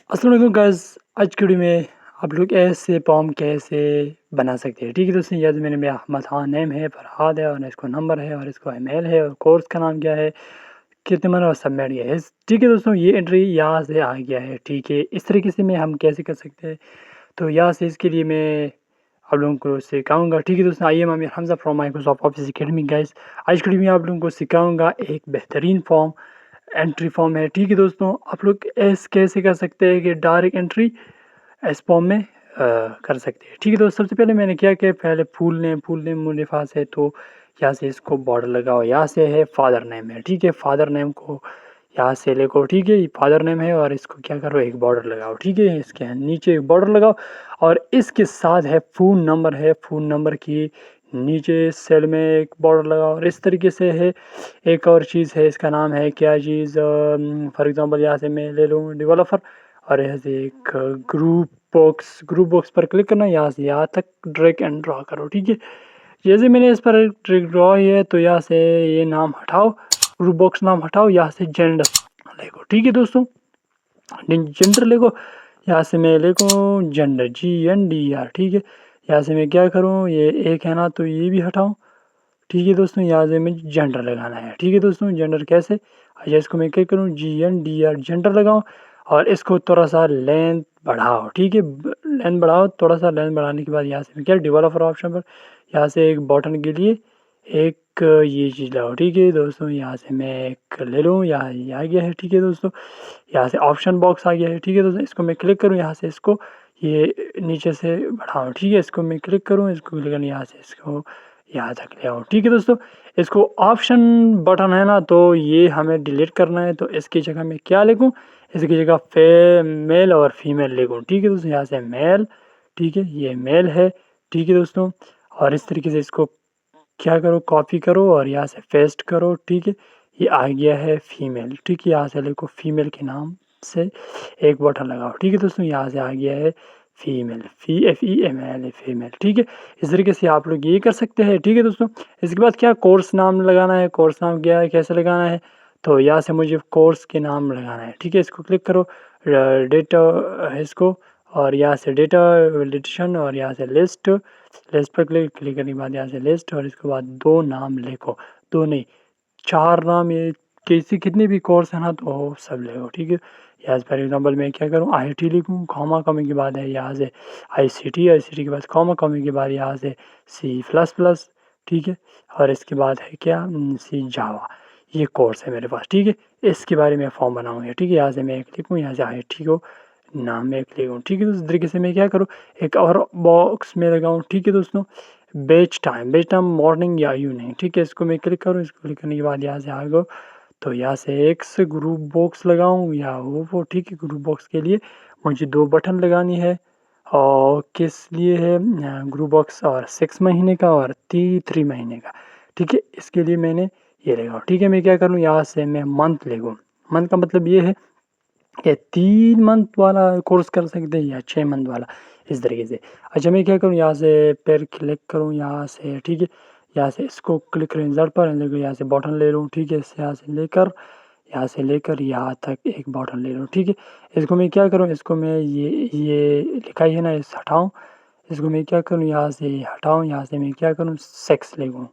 अस्सलाम वालेकुम गाइस। आज की वीडियो में आप लोग ऐसे फॉर्म कैसे बना सकते हैं। ठीक है दोस्तों, यह मैंने मेरा अहमद ख़ान नेम है, फरहाद है और इसको नंबर है और इसको ईमेल है और कोर्स का नाम क्या है, कितने मन और सबमिट गया है। ठीक है दोस्तों, ये एंट्री यहाँ से आ गया है। ठीक है, इस तरीके से मैं हम कैसे कर सकते हैं, तो यहाँ से इसके लिए मैं आप लोगों को सिखाऊंगा। ठीक है दोस्तों, आइए मैं Hamza from Microsoft office academy guys. आज की वीडियो में आप लोगों को सिखाऊंगा एक बेहतरीन फॉर्म, एंट्री फॉर्म है। ठीक है दोस्तों, आप लोग ऐसे कैसे कर सकते हैं कि डायरेक्ट एंट्री इस फॉर्म में कर सकते हैं। ठीक है दोस्तों, सबसे पहले मैंने क्या किया, पहले फुल नेम मेरे पास है तो यहाँ से इसको बॉर्डर लगाओ। यहाँ से है फादर नेम है। ठीक है, फादर नेम को यहाँ से लेको। ठीक है, ये फादर नेम है और इसको क्या करो, एक बॉर्डर लगाओ। ठीक है, इसके नीचे एक बॉर्डर लगाओ और इसके साथ है फ़ोन नंबर है, फ़ोन नंबर की नीचे सेल में एक बॉर्डर लगाओ। और इस तरीके से है एक और चीज़ है, इसका नाम है क्या चीज़, फॉर एग्ज़ाम्पल यहाँ से मैं ले लूँ डेवलपर और यहाँ से एक ग्रुप बॉक्स पर क्लिक करना, यहाँ से यहाँ तक ड्रैग एंड ड्रॉ करो। ठीक है, जैसे मैंने इस पर ड्रैग ड्रॉ है तो यहाँ से ये नाम हटाओ, ग्रुप बॉक्स नाम हटाओ, यहाँ से जेंडर लेगो। ठीक है दोस्तों, जेंडर लेगो, यहाँ से मैं लेगो जेंडर GNDR। ठीक है, यहाँ से मैं क्या करूँ, ये एक है ना तो ये भी हटाऊँ। ठीक है दोस्तों, यहाँ से मुझे जेंडर लगाना है। ठीक है दोस्तों, जेंडर कैसे, अच्छा इसको मैं क्या करूँ, GNDR जेंडर लगाऊँ और इसको थोड़ा सा लेंथ बढ़ाओ। ठीक है, लेंथ बढ़ाओ, थोड़ा सा लेंथ बढ़ाने के बाद यहाँ से मैं क्या डेवलपर ऑप्शन पर यहाँ से एक बटन के लिए एक ये चीज़ लाओ। ठीक है दोस्तों, यहाँ से मैं एक ले लूँ, यहाँ ये आ गया है। ठीक है दोस्तों, यहाँ से ऑप्शन बॉक्स आ गया है। ठीक है दोस्तों, इसको मैं क्लिक करूँ, यहाँ से इसको ये नीचे से बढ़ाऊँ। ठीक है, इसको मैं क्लिक करूँ, इसको क्लिक करने यहाँ से इसको यहाँ तक ले आऊँ। ठीक है दोस्तों, इसको ऑप्शन बटन है ना तो ये हमें डिलीट करना है, तो इसकी जगह मैं क्या लिखूँ, इसकी जगह मेल और फीमेल लिखूँ। ठीक है दोस्तों, यहाँ से मेल, ठीक है ये मेल है। ठीक है दोस्तों, और इस तरीके से इसको क्या करो, कॉपी करो और यहाँ से पेस्ट करो। ठीक है, ये आ गया है फीमेल। ठीक है, यहाँ से लिखो फीमेल के नाम से एक बटन लगाओ। ठीक है दोस्तों, यहाँ से आ गया है फीमेल, FEML फीमेल। ठीक है, इस तरीके से आप लोग ये कर सकते हैं। ठीक है दोस्तों, इसके बाद क्या कोर्स नाम लगाना है, कोर्स नाम क्या है, कैसे लगाना है, तो यहाँ से मुझे कोर्स के नाम लगाना है। ठीक है, इसको क्लिक करो, डेटा इसको और यहाँ से डेटा एडिशन और यहाँ से लिस्ट पर क्लिक क्लिक करने के बाद यहाँ से लिस्ट और इसके बाद 2 नाम लिखो, 2 नहीं 4 नाम, ये कैसे कितने भी कोर्स है ना तो सब लिखो। ठीक है, यहाँ से फॉर एग्जांपल मैं क्या करूँ, IT लिखूँ, कॉमा कॉमा के बाद है यहाँ से ICT के बाद कॉमा कॉमा के बाद यहाँ से C++। ठीक है, और इसके बाद है क्या, C जावा। ये कोर्स है मेरे पास। ठीक है, इसके बारे में फॉर्म बनाऊँगा। ठीक है, यहाँ से मैं एक लिखूँ, यहाँ से IT को नाम में एक लिखूँ। ठीक है, तो इस तरीके से मैं क्या करूँ, एक और बॉक्स में लगाऊँ। ठीक है दोस्तों, बैच टाइम मॉर्निंग या इवनिंग। ठीक है, इसको मैं क्लिक करूँ, इसको क्लिक करने के बाद यहाँ से आ गो, तो यहाँ से एक से ग्रुप बॉक्स लगाऊँ या वो। ठीक है, ग्रुप बॉक्स के लिए मुझे 2 बटन लगानी है और किस लिए है, ग्रुप बॉक्स और 6 महीने का और 3 महीने का। ठीक है, इसके लिए मैंने ये लगाऊँ। ठीक है, मैं क्या करूँ, यहाँ से मैं मंथ लिखूँ। मंथ का मतलब ये है कि 3 मंथ वाला कोर्स कर सकते हैं या 6 मंथ वाला, इस तरीके से। अच्छा मैं क्या करूँ, यहाँ से फिर क्लिक करूँ यहाँ से। ठीक है, यहाँ से इसको क्लिक करूँ इंसर्ट पर, यहाँ से बटन ले लूँ। ठीक है, इससे यहाँ से लेकर यहाँ तक एक बटन ले लूँ। ठीक है, इसको मैं क्या करूँ, इसको मैं ये लिखा ही है ना, इस हटाऊँ, इसको मैं क्या करूँ, यहाँ से हटाऊँ, यहाँ से मैं क्या करूँ, 6 लिखूँ,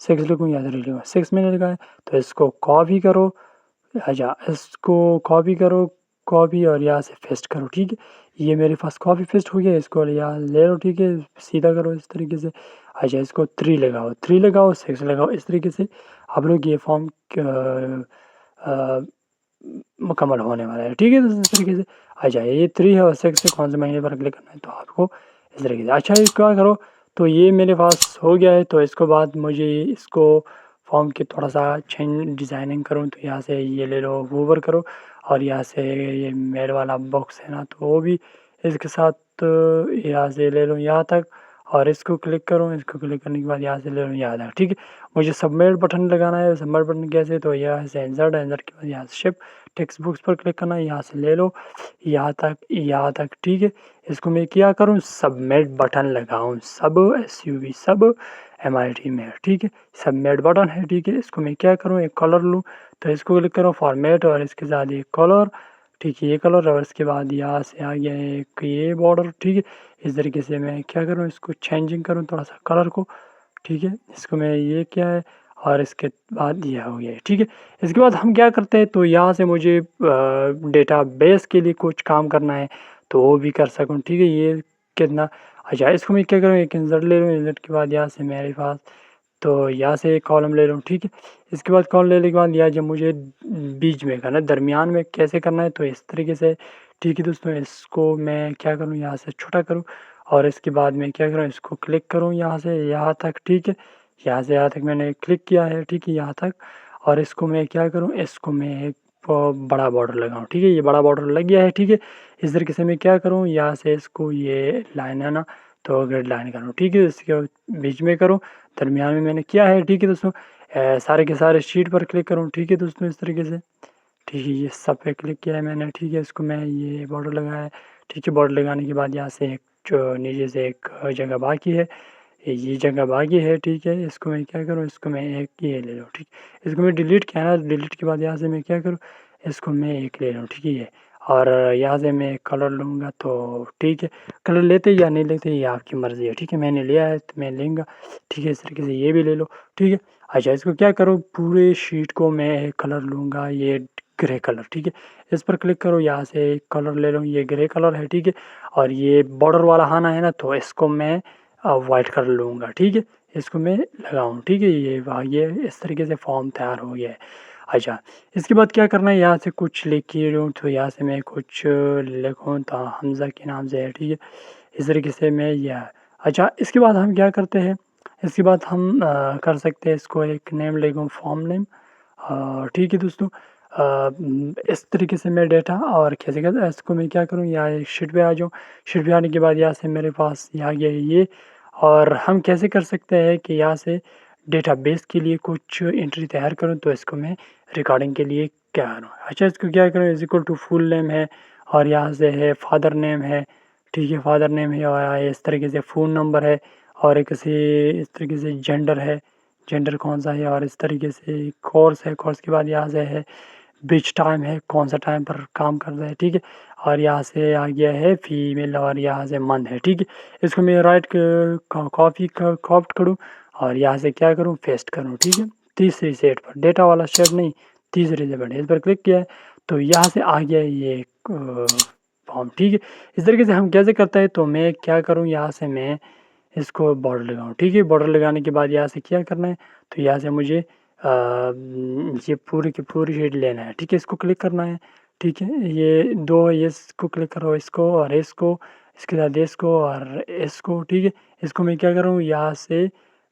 6 लिखूँ, यहाँ से लिखूँ 6 मैंने लिखा है, तो इसको कॉपी करो। अच्छा इसको कॉपी करो, कॉपी और यहाँ से पेस्ट करो। ठीक है, ये मेरे पास कॉपी पेस्ट हो गया, इसको यहाँ ले लो। ठीक है, सीधा करो इस तरीके से। अच्छा इसको 3 लगाओ, 3 लगाओ, 6 लगाओ, इस तरीके से आप लोग ये फॉर्म मुकम्मल होने वाला है। ठीक है, तो इस तरीके से। अच्छा ये 3 है और 6 से कौन से महीने पर क्लिक करना है तो आपको इस तरीके से। अच्छा इसको क्या करो, तो ये मेरे पास हो गया है, तो इसको बाद मुझे इसको फॉर्म की थोड़ा सा चेंज डिज़ाइनिंग करूँ, तो यहाँ से ये ले लो, होवर करो और यहाँ से ये मेल वाला बॉक्स है ना तो वो भी इसके साथ यहाँ से ले लो यहाँ तक और इसको क्लिक करूँ, इसको क्लिक करने के बाद यहाँ से ले लो यहाँ तक। ठीक है, मुझे सबमिट बटन लगाना है, सबमिट बटन कैसे, तो यहाँ से इंसर्ट के बाद यहाँ से शिप टेक्स्ट बुक्स पर क्लिक करना है, यहाँ से ले लो यहाँ तक, यहाँ तक। ठीक है, इसको मैं क्या करूँ, सबमिट बटन लगाऊँ, सब SUB सब MIT में। ठीक है, सबमिट बटन है। ठीक है, इसको मैं क्या करूँ, एक कलर लूँ, तो इसको क्लिक करो फॉर्मेट और इसके साथ ये कलर ठीक है, ये कलर और इसके बाद यहाँ से आ गया एक ये बॉर्डर, ठीक है। इस तरीके से मैं क्या करूँ, इसको चेंजिंग करूँ थोड़ा सा कलर को, ठीक है। इसको मैं ये क्या है और इसके बाद ये हो गया है, ठीक है। इसके बाद हम क्या करते हैं, तो यहाँ से मुझे डेटाबेस के लिए कुछ काम करना है तो वो भी कर सकूँ, ठीक है। ये कितना अच्छा, इसको मैं क्या करूँ, एक इंसर्ट ले लूँ, इंसर्ट के बाद यहाँ से मेरे पास तो यहाँ से एक कॉलम ले लूँ, ठीक है। इसके बाद कॉलम लेने के बाद यहाँ जब मुझे बीच में करना है, दरमियान में कैसे करना है, तो इस तरीके से, ठीक है दोस्तों। इसको मैं क्या करूँ, यहाँ से छोटा करूँ और इसके बाद मैं क्या करूँ, इसको क्लिक करूँ यहाँ से यहाँ तक, ठीक है। यहाँ से यहाँ तक मैंने क्लिक किया है, ठीक है, यहाँ तक। और इसको मैं क्या करूँ, इसको मैं एक बड़ा बॉर्डर लगाऊँ, ठीक है। ये बड़ा बॉर्डर लग गया है, ठीक है। इस तरीके से मैं क्या करूँ, यहाँ से इसको ये लाइन है ना, तो ग्रेड लाइन करूँ, ठीक है। इसके बीच में करूँ, दरमियान में मैंने किया है, ठीक है दोस्तों। सारे के सारे शीट पर क्लिक करूँ, ठीक है दोस्तों, इस तरीके से, ठीक है। ये सब पे क्लिक किया है मैंने, ठीक है। इसको मैं ये बॉर्डर लगाया है, ठीक है। बॉर्डर लगाने के बाद यहाँ से एक जो नीचे से एक जगह बाकी है, ये जगह बाकी है, ठीक है। इसको मैं क्या करूँ, इसको मैं एक ये ले लूँ, ठीक। इसको मैं डिलीट किया ना, डिलीट के बाद यहाँ से मैं क्या करूँ, इसको मैं एक ले लूँ, ठीक है ये। और यहाँ से मैं कलर लूँगा तो ठीक है, कलर लेते या नहीं लेते ये आपकी मर्ज़ी है, ठीक है। मैंने लिया है तो मैं लूँगा, ठीक है। इस तरीके से ये भी ले लो, ठीक है। अच्छा, इसको क्या करो, पूरे शीट को मैं एक कलर लूँगा, ये ग्रे कलर, ठीक है। इस पर क्लिक करो, यहाँ से एक कलर ले लो, ये ग्रे कलर है, ठीक है। और ये बॉर्डर वाला आना है ना, तो इसको मैं वाइट कलर लूँगा, ठीक है। इसको मैं लगाऊँ, ठीक है। ये इस तरीके से फॉर्म तैयार हो गया है। अच्छा, इसके बाद क्या करना है, यहाँ से कुछ लिख लूँ, तो यहाँ से मैं कुछ लिखूँ तो हमज़ा के नाम से है, ठीक है। इस तरीके से मैं यह अच्छा, इसके बाद हम क्या करते हैं, इसके बाद हम कर सकते हैं इसको एक नेम लिखूँ, फॉर्म नेम, ठीक है दोस्तों। इस तरीके से मैं डेटा और कैसे करता इसको मैं क्या करूँ, यहाँ एक शीट पे आ जाऊँ। शीट पे आने के बाद यहाँ से मेरे पास ये आ गया ये। और हम कैसे कर सकते हैं कि यहाँ से डेटाबेस के लिए कुछ एंट्री तैयार करूँ, तो इसको मैं रिकॉर्डिंग के लिए क्या करूँ। अच्छा, इसको क्या करूँ, is equal to full name है और यहाँ से है फादर नेम है, ठीक है। फादर नेम है और इस तरीके से फ़ोन नंबर है और एक इस तरीके से जेंडर है, जेंडर कौन सा है। और इस तरीके से कोर्स है, कोर्स के बाद यहाँ से है विच टाइम है, कौन सा टाइम पर काम कर रहा है, ठीक है। और यहाँ से आ गया है फीमेल और यहाँ से मंथ है, ठीक है। इसको मैं राइट कॉपी कॉप्ट करूँ और यहाँ से क्या करूँ, पेस्ट करूँ, ठीक है। तीसरी सेट पर, डेटा वाला सेट नहीं, तीसरी से पर इस पर क्लिक किया है तो यहाँ से आ गया ये फॉर्म, ठीक है। इस तरीके से हम कैसे करते हैं, तो मैं क्या करूँ, यहाँ से मैं इसको बॉर्डर लगाऊँ, ठीक है। बॉर्डर लगाने के बाद यहाँ से क्या करना है, तो यहाँ से मुझे ये पूरी की पूरी शीट लेना है, ठीक है। इसको क्लिक करना है, ठीक है। ये दो ये इसको क्लिक करो, इसको और इसको, इसके बाद इसको और इसको, ठीक है। इसको मैं क्या करूँ, यहाँ से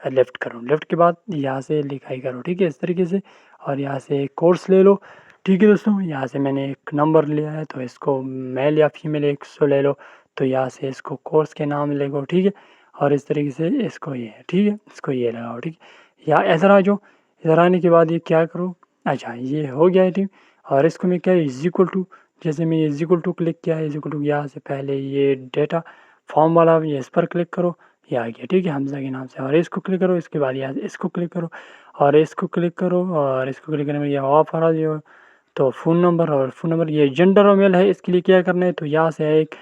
लेफ़्ट करूँ, लेफ़्ट के बाद यहाँ से लिखाई करो, ठीक है, इस तरीके से। और यहाँ से कोर्स ले लो, ठीक है दोस्तों। यहाँ से मैंने एक नंबर लिया है तो इसको मेल या फीमेल एक सौ ले लो, तो यहाँ से इसको कोर्स के नाम लिखो, ठीक है। और इस तरीके से इसको ये, ठीक है, इसको ये लगाओ, ठीक है। या इधर आ जाओ, इधर आने के बाद ये क्या करो, अच्छा ये हो गया है, ठीक। और इसको मैं क्या इज़ इक्वल टू, जैसे मैं इज़ इक्वल टू क्लिक किया है, इज़ इक्वल टू यहाँ से पहले ये डेटा फॉर्म वाला ये इस पर क्लिक करो, ये आ गया, ठीक है, हमज़ा के नाम से। और इसको क्लिक करो, इसके बाद यहाँ से इसको क्लिक करो और इसको क्लिक करो और इसको क्लिक करने में ये ऑफ आ जो, तो फ़ोन नंबर और फ़ोन नंबर ये जेंडर और मेल है, इसके लिए क्या करना है, तो यहाँ से एक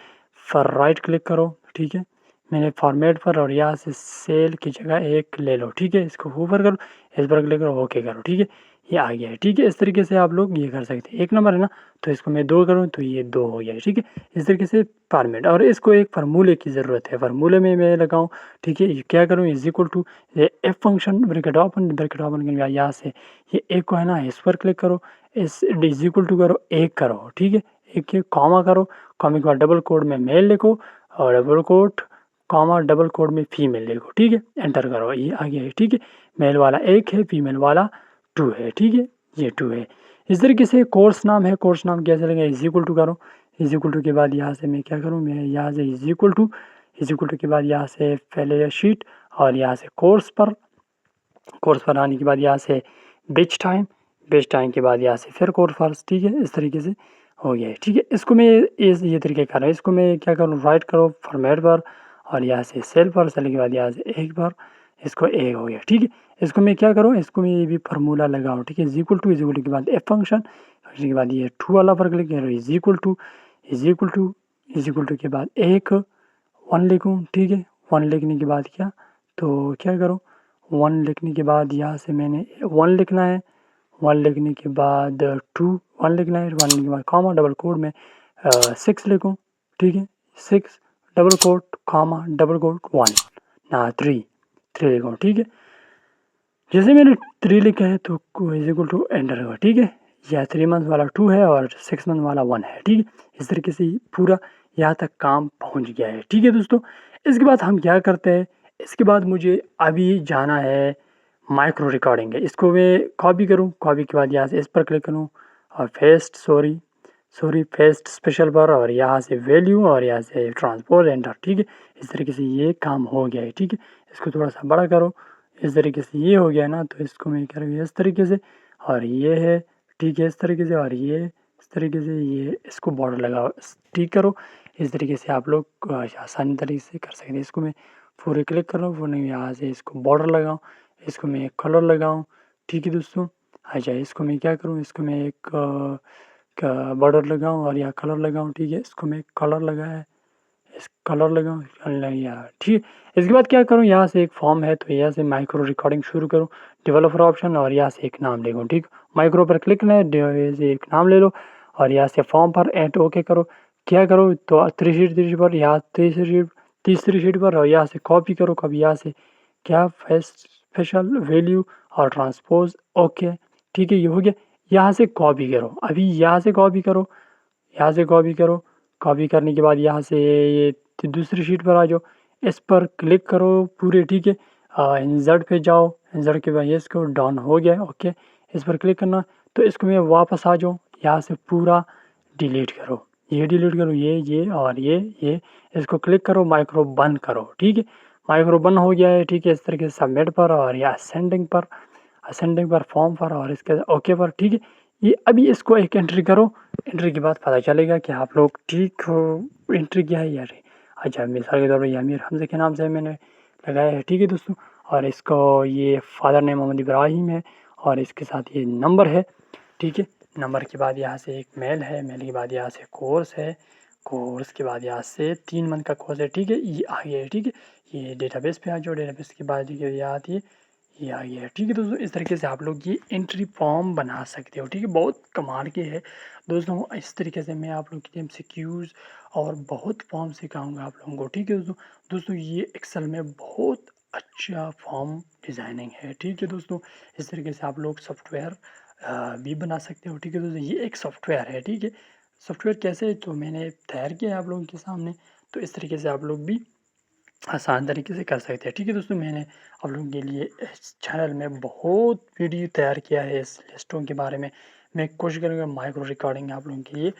फर राइट क्लिक करो, ठीक है। मैंने फॉर्मेट पर और यहाँ से सेल की जगह एक ले लो, ठीक है। इसको ऊपर करो, इस पर क्लिक करो, ओके करो, ठीक है। ये आ गया है, ठीक है। इस तरीके से आप लोग ये कर सकते हैं। एक नंबर है ना, तो इसको मैं 2 करूँ तो ये 2 हो गया है, ठीक है। इस तरीके से फॉर्मेट, और इसको एक फार्मूले की ज़रूरत है, फार्मूले में मैं लगाऊँ, ठीक है। ये क्या करूँ, इज़ इक्वल टू ये एफ फंक्शन ब्रैकेट ओपन करके यहाँ से ये एक को है ना, इस पर क्लिक करो, इस इज़ इक्वल टू करो, एक करो, ठीक है। एक ये कॉमा करो, कॉमा के बाद डबल कोड में मेल लिखो और double coat comma double quote में फीमेल लिखो, ठीक है। एंटर करो, ये आ गया है, ठीक है। मेल वाला 1 है, फीमेल वाला 2 है, ठीक है, ये 2 है। इस तरीके से कोर्स नाम है, कोर्स नाम कैसे लगेगा, इज़ इक्वल टू करो, इज़ इक्वल टू के बाद यहाँ से मैं क्या करूँ, मैं यहाँ से इज़ इक्वल टू के बाद यहाँ से पहले शीट और यहाँ से कोर्स पर आने के बाद यहाँ से बेच टाइम के बाद यहाँ से फिर कोड फॉल्स, ठीक है। इस तरीके से हो गया है, ठीक है। इसको मैं ये तरीके कर रहा हूँ, इसको मैं क्या करूँ, राइट करो फॉर्मेट पर और यहाँ से सेल के बाद यहाँ से एक बार इसको एक हो गया, ठीक है। इसको मैं क्या करूँ, इसको मैं ये भी फार्मूला लगाऊँ, ठीक है। इज इक्वल टू के बाद एफ फंक्शन, फंक्शन के बाद ये टू वाला पर क्लिक करो, इज इक्वल टू के बाद एक 1 लिखूँ, ठीक है। 1 लिखने के बाद तो क्या करूँ, 1 लिखने के बाद यहाँ से मैंने 1 लिखना है, 1 लिखने के बाद 1 लिखना है, 1 लिखने के बाद कॉमा डबल कोड में 6 लिखूँ, ठीक है। 6 double quote comma double quote 1 ना 3 लिखूँ, ठीक है। जैसे मैंने 3 लिखा है तो इज इक्वल टू एंटर होगा, ठीक है। यह 3 मंथ वाला 2 है और 6 मंथ वाला 1 है, ठीक है। इस तरीके से पूरा यहाँ तक काम पहुँच गया है, ठीक है दोस्तों। इसके बाद हम क्या करते हैं, इसके बाद मुझे अभी जाना है माइक्रो रिकॉर्डिंग है, इसको मैं कॉपी करूँ, कॉपी के बाद यहाँ से इस पर क्लिक करूँ और फेस्ट स्पेशल पर और यहाँ से वैल्यू और यहाँ से ट्रांसपोज एंटर, ठीक है। इस तरीके से ये काम हो गया है, ठीक है। इसको थोड़ा सा बड़ा करो, इस तरीके से ये हो गया ना, तो इसको मैं करूँगी इस तरीके से और ये है, ठीक है, इस तरीके से और ये इस तरीके से, ये इसको बॉर्डर लगाओ, ठीक करो। इस तरीके से आप लोग आसानी तरीके से कर सकते हैं। इसको मैं पूरे क्लिक कर लूँ, पूरे यहाँ से इसको बॉर्डर लगाऊँ, इसको मैं एक कलर लगाऊँ, ठीक है दोस्तों। अच्छा, इसको मैं क्या करूँ, इसको मैं एक बॉर्डर लगाऊँ और यहाँ कलर लगाऊँ, ठीक है। इसको मैं कलर लगाया, इस कलर लगाऊँ यार, ठीक है। इसके बाद क्या करूँ, यहाँ से एक फॉर्म है तो यहाँ से माइक्रो रिकॉर्डिंग शुरू करूँ, डेवलपर ऑप्शन और यहाँ से एक नाम लिखूँ, ठीक। माइक्रो पर क्लिक करना है, से एक नाम ले लो और यहाँ से फॉर्म पर एंड ओके करो। क्या करो तो तीसरी पर यहाँ तीसरी शीट पर और यहाँ से कॉपी करो, कभी यहाँ से क्या स्पेशल वैल्यू और ट्रांसपोज ओके, ठीक है, ये हो गया। यहाँ से कॉपी करो, अभी यहाँ से कॉपी करो, यहाँ से कॉपी करो, कॉपी करने के बाद यहाँ से ये दूसरी शीट पर आ जाओ, इस पर क्लिक करो पूरे, ठीक है। इंसर्ट पे जाओ, इंसर्ट के बाद ये इसको डाउन हो गया, ओके। इस पर क्लिक करना, तो इसको मैं वापस आ जाऊँ, यहाँ से पूरा डिलीट करो, ये डिलीट करो, ये और ये इसको क्लिक करो, माइक्रो बंद करो, ठीक है। माइक्रो बंद हो गया है, ठीक है। इस तरीके से सबमिट पर और या असेंडिंग पर फॉर्म पर और इसके ओके पर, ठीक है। ये अभी इसको एक एंट्री करो, एंट्री के बाद पता चलेगा कि आप लोग ठीक हो, एंट्री किया है या नहीं। अच्छा, मिसाल के तौर पर यामीर हमज़ा के नाम से मैंने लगाया है, ठीक है दोस्तों। और इसको ये फादर नेम मोहम्मद इब्राहिम है और इसके साथ ये नंबर है, ठीक है। नंबर के बाद यहाँ से एक मेल है, मेल के बाद यहाँ से कोर्स है, कोर्स के बाद यहाँ से 3 मंथ का कोर्स है, ठीक है। ये आ गया है, ठीक है। ये डेटाबेस पे आ जाओ, डेटाबेस के बाद ये आती है, ये आ गया है, ठीक है दोस्तों। इस तरीके से आप लोग ये एंट्री फॉर्म बना सकते हो, ठीक है। बहुत कमाल के है दोस्तों। इस तरीके से मैं आप लोग के एमसीक्यूज़ और बहुत फॉर्म सिखाऊंगा आप लोगों को, ठीक है दोस्तों। दोस्तों ये एक्सेल में बहुत अच्छा फॉर्म डिज़ाइनिंग है, ठीक है दोस्तों। इस तरीके से आप लोग सॉफ्टवेयर भी बना सकते हो, ठीक है दोस्तों। ये एक सॉफ्टवेयर है, ठीक है। सॉफ्टवेयर कैसे तो मैंने तैयार किया है आप लोगों के सामने, तो इस तरीके से आप लोग भी आसान तरीके से कर सकते हैं, ठीक है दोस्तों। मैंने आप लोगों के लिए इस चैनल में बहुत वीडियो तैयार किया है इस लिस्टों के बारे में। मैं कोशिश करूँगा माइक्रो रिकॉर्डिंग आप लोगों के लिए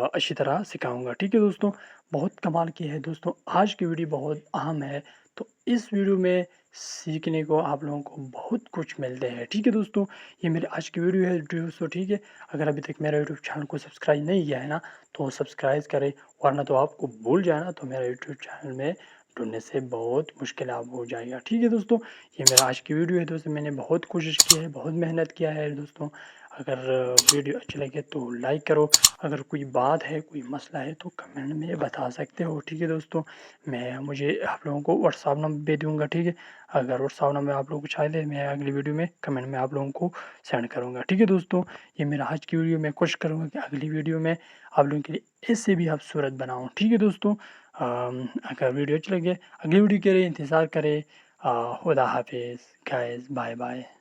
अच्छी तरह सिखाऊंगा, ठीक है दोस्तों। बहुत कमाल की है दोस्तों, आज की वीडियो बहुत अहम है, तो इस वीडियो में सीखने को आप लोगों को बहुत कुछ मिलते हैं, ठीक है दोस्तों। ये मेरी आज की वीडियो है दोस्तों, ठीक है। अगर अभी तक मेरा यूट्यूब चैनल को सब्सक्राइब नहीं किया है ना, तो सब्सक्राइब करें, वरना तो आपको भूल जाए ना, तो मेरा यूट्यूब चैनल में ढूँढने से बहुत मुश्किल आप हो जाएगा, ठीक है दोस्तों। ये मेरा आज की वीडियो है दोस्तों, मैंने बहुत कोशिश की है, बहुत मेहनत किया है दोस्तों। अगर वीडियो अच्छी लगे तो लाइक करो, अगर कोई बात है, कोई मसला है तो कमेंट में बता सकते हो, ठीक है दोस्तों। मुझे आप लोगों को व्हाट्सअप नंबर दे दूँगा, ठीक है। अगर व्हाट्सअप नंबर आप लोगों को चाहिए, मैं अगली वीडियो में कमेंट में आप लोगों को सेंड करूँगा, ठीक है दोस्तों। ये मेरा आज की वीडियो, मैं कोशिश करूँगा कि अगली वीडियो में आप लोगों के लिए ऐसे भी आप सूरत बनाऊँ, ठीक है दोस्तों। अगर वीडियो अच्छी लगे, अगली वीडियो के लिए इंतज़ार करें। खुदा हाफिज़ गाइस, बाय बाय।